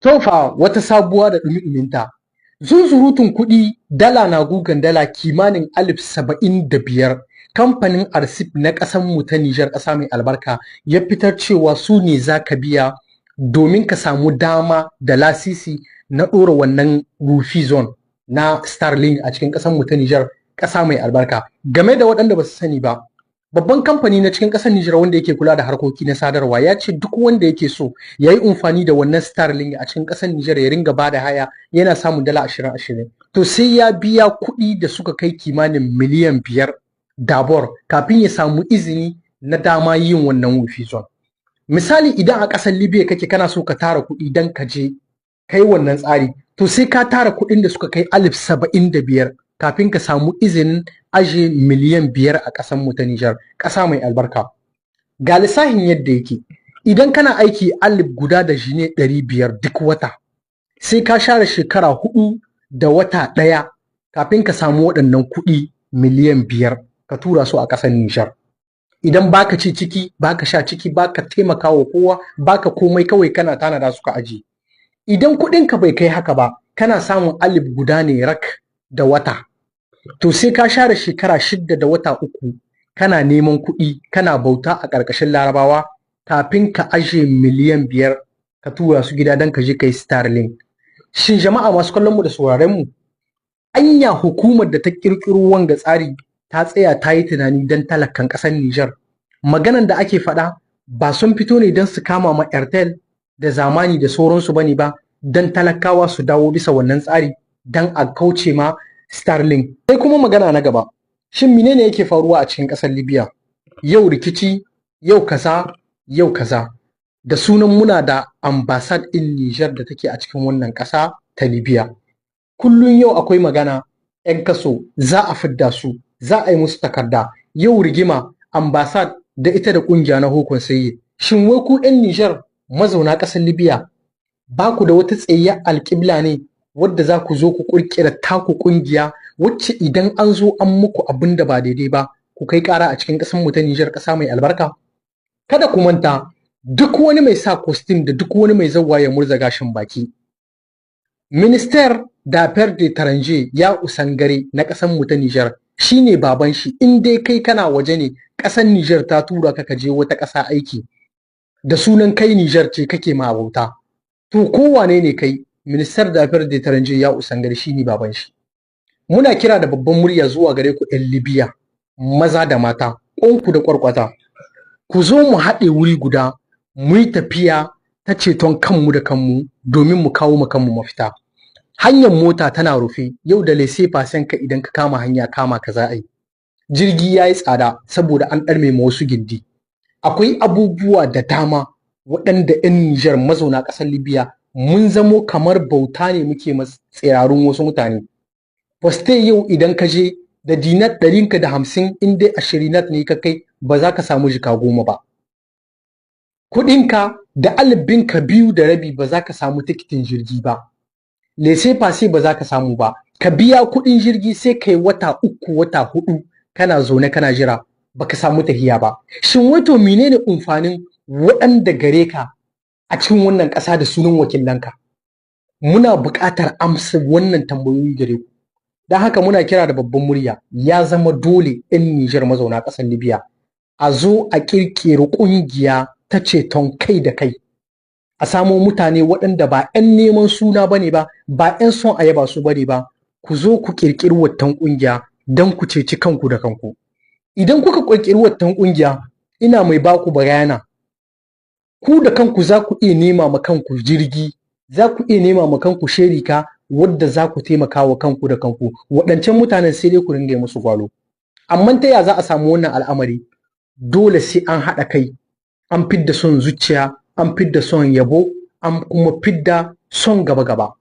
Tofa wata sabuwa da ɗumi-ɗuminta. Zunzurutun kuɗi dala na gugan dala kimanin 75,000 kamfanin Arsif na ƙasanmu ta Nijar ƙasa mai albarka ya fitar cewa su ne za ka biya domin ka samu dama da lasisi na ɗora wannan Rufi zone na Starlink a cikin ƙasanmu ta Nijar ƙasa mai albarka. Game da waɗanda ba su sani ba, babban kamfani na cikin ƙasar Nijar wanda yake kula da harkoki na sadarwa ya ce duk wanda yake so ya yi amfani da wannan Starlink a cikin ƙasar Nijar ya ringa ba da haya yana samun dala 20-20. To sai ya biya kuɗi da suka kai kimanin miliyan 5 dabor kafin ya samu izini na dama yin wannan wifi zone. Misali idan a ƙasar Libya kake kana so ka tara kuɗi don ka je kai wannan tsari, to sai ka tara kuɗin da suka kai 75,000 kafin ka samu izinin aje miliyan 5 a ƙasar mu ta Nijar, ƙasa mai albarka. Ga lissafin yadda yake, idan kana aiki alif guda da jine 500 duk wata, sai ka share shekara 4 da wata ɗaya kafin ka samu waɗannan kuɗi miliyan 5 ka tura su a ƙasar Nijar. Idan baka ci ciki, baka sha ciki, baka taimaka wa kowa, baka komai, kawai kana tanada su ka aje. Idan kuɗinka bai kai haka ba, kana samun alif guda ne rak da wata. To sai ka share shekara 6 da wata 3 kana neman kuɗi, kana bauta a ƙarƙashin Larabawa kafin ka aje miliyan 5 ka tura su gida don ka je kai Starlink. Shin jama'a masu kallon mu da sauraren mu, anya hukumar da ta ƙirƙiro wanga tsari ta tsaya ta yi tunani don talakan ƙasar Nijar? Maganan da ake faɗa ba sun fito ne don su kama ma Airtel da Zamani da sauransu bane ba, don talakawa su dawo bisa wannan tsari don a kauce ma Starlink. Sai kuma magana na gaba, shin menene yake faruwa a cikin ƙasar Libya? Yau rikici, yau kaza, yau kaza. Da sunan muna da ambassad in Nijar da take a cikin wannan ƙasa ta Libya. Kullun yau akwai magana, 'yan kaso za a fidda su, za a yi musu takarda. Yau rigima, ambassad da ita da ƙungiya na hukun saye. Shin wai ku 'yan Nijar mazauna ƙasar Libya ba ku da wata tsayayyar alƙibla ne wadda za ku zo ku ƙirƙira taku ƙungiya wacce idan an zo an muku abin da ba daidai ba ku kai ƙara a cikin ƙasar mu ta Nijar, ƙasa mai albarka? Kada ku manta, duk wani mai sa costume da duk wani mai zawwa ya murza gashin baki, Minister d'Affaires d'étranger ya usangare na ƙasar mu ta Nijar shine baban shi. In dai kai kana waje ne, ƙasar Nijar ta tura ka je wata ƙasa aiki da sunan kai Nijar ce kake ma bauta, to kowane ne kai, Minister d'Affaires d'étranger ya usangare shine baban shi. Muna kira da babban murya zuwa gare ku 'yan Libya, maza da mata, ƙwanku da ƙwarƙwata, ku zo mu haɗe wuri guda, mu yi tafiya ta ceton kanmu da kanmu domin mu kawo ma kanmu mafita. Hanyar mota tana rufe, yau da lese fasen ka idan ka kama hanya kama ka za a yi. Jirgi ya yi tsada saboda an ɗarme ma wasu gindi. Akwai abubuwa da dama waɗanda 'yan Nijar mazauna ƙasar Libya mun zamo kamar bauta ne muke tsirarun wasu mutane. Faste yau idan ka je da dinar 150 in dai 20 ne ka kai, ba za ka samu jika 10 ba. Kuɗinka da alibinka 2.5 ba za ka samu tikitin jirgi ba. Lese fase ba za ka samu ba. Ka biya kuɗin jirgi sai kai wata 3 wata 4 kana zaune kana jira baka samu tahiya ba. Shin wato menene amfanin waɗanda gare ka a cikin wannan ƙasa da sunan wakilanka? Muna buƙatar amsa wannan tambayoyi gare ku. Don haka muna kira da babban murya, ya zama dole 'yan Nijar mazauna ƙasar Libya a zo a ƙirƙiri ƙungiya ta ceton kai da kai. A samo mutane waɗanda ba 'yan neman suna bane ba, ba 'yan son a yaba su bane ba, ku zo ku ƙirƙiri wattan ƙungiya don ku ceci kanku da kanku. Idan kuka ƙirƙiri wattan ƙungiya, ina mai baku bayana, ku da kanku za ku iya nema ma kanku jirgi, za ku iya nema ma kanku sherika wadda za ku taimaka wa kanku da kanku. Waɗancan mutanen sai dai ku ringa musu gwalo. Amma ta ya za a samu wannan al'amari? Dole sai an haɗa kai, an fidda son zuciya, an fidda son yabo, an kuma fidda son gaba-gaba.